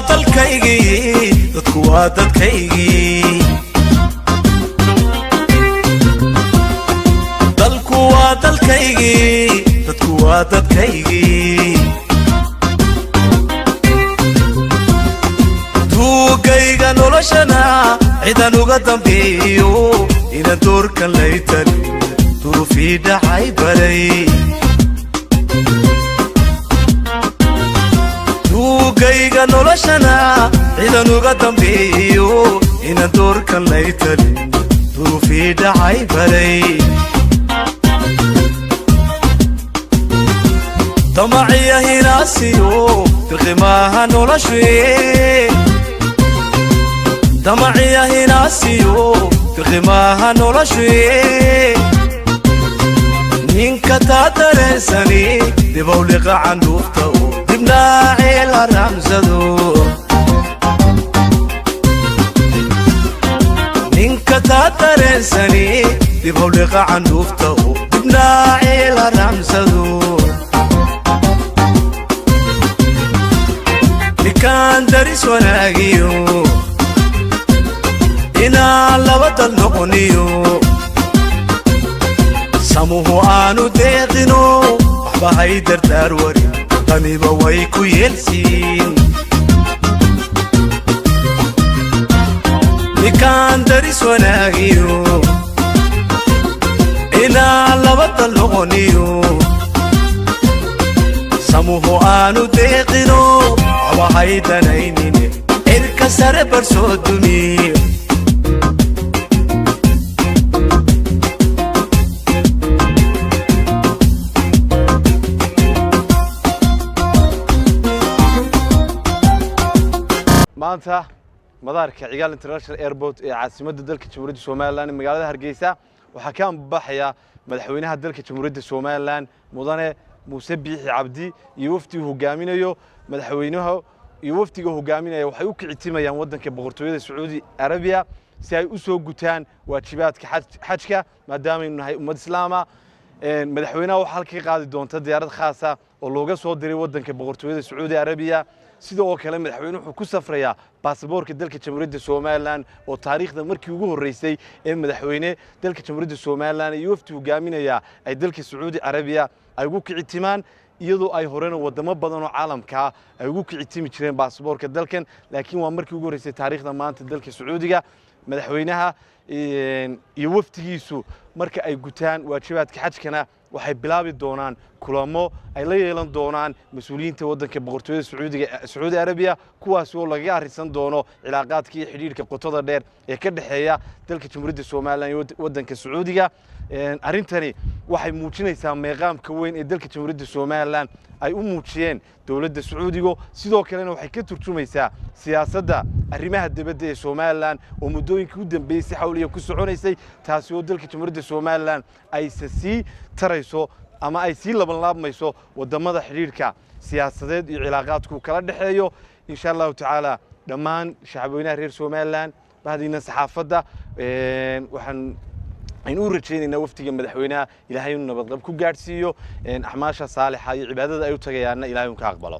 dalkaygii dadku waa dadkaygii dalku waa dalkaygii dadku waa dadkaygii tuugayga noloshana ciidan uga dambeeyo inaan doorkan laytan duruufii dhacay baray tuugayga noloshana ciidan uga dambeeyo inaan doorkan laytan duruufii dhacay baray damaciya hinaasiyo dirqimaha noloshee damaciya hinaasiyo dirqimaha noloshee ninka taa dareensani dibow liqa candhuufta oo dibnaacee la raamsado ninka taa dareensani dibow liqa candhuufta oo dibnaacee la raamsado nikaan daris wanaagiyo inaan laba dal noqoniyo samuhu aanu deeqino waxba hay dardaar warin taniba way ku yeelsiin nikaan daris wanaagiyo inaan laba dal noqoniyo samuhu aanu deeqino waxba hay danaynine cirka sare barsoo dumiyo maanta madaarka cigaal international airport ee caasimadda dalka jamhuuriyadda Soomaaliland magaalada Hargeysa waxa ka ambaxaya madaxweynaha dalka jamhuuriyadda Soomaaliland mudane Muuse Biixi Cabdi iyo wafdiga hogaaminayo madaxweynaha iyo wafdiga hogaaminaya waxay u kicitimayaan wadanka boqortooyada Sacuudi Arabiya si ay u soo gutaan waajibaadka xajka maadaama ay nahay ummad islaama madaxweynaha waxa halka qaadi doonta diyaarad khaas ah oo looga soo diray wadanka boqortooyada Sacuudi Arabiya sidoo kale madaxweynuhu wuxuu ku safrayaa baasaboorka dalka jamhuuriyadda Soomaaliland oo taariikhda markii ugu horeysay ee madaxweyne dalka jamhuuriyadda Soomaaliland iyo wafdi hogaaminaya ay dalka Sacuudi Arabiya ay ugu kicitimaan iyadoo ay horena wadamo badan oo caalamka ay ugu kicitimi jireen baasaboorka dalkan laakiin waa markii ugu horeysay taariikhda maanta dalka Sacuudiga madaxweynaha iyo wafdigiisu marka ay gutaan waajibaadka xajkana waxay bilaabi doonaan kulamo ay la yeelan doonaan mas'uuliyiinta wadanka boqortooyada Sacuudi Arabiya kuwaas oo laga arisan doono cilaaqaadka iyo xiriirka qotada dheer ee ka dhaxeeya dalka jamhuuriyadda Soomaaliland iyo wadanka Sacuudiga arintani waxay muujinaysaa meeqaamka weyn ee dalka jamhuuriyadda Soomaaliland ay u muujiyeen dawladda Sacuudiga sidoo kalena waxay ka turjumaysaa siyaasadda arrimaha dibadda ee Soomaaliland oo muddooyinkii u dambeeyay xawliya ku soconaysay taasi oo dalka jamhuuriyadda Soomaaliland ay sii tarayso ama ay sii laban laabmayso wadamada xiriirka siyaasadeed iyo cilaaqaadku kala dhaxeeyo insha Allah ta'ala dhammaan shacabweynaha reer Soomaaliland baadina saxaafadda waxaan aynu rajaynaynaa wafdiga madaxweynaha Ilaahay inuu nabad ku gaarsiiyo axmaasha saalixa iyo cibaadada ay u tagayaan Ilaahay uu ka aqbalo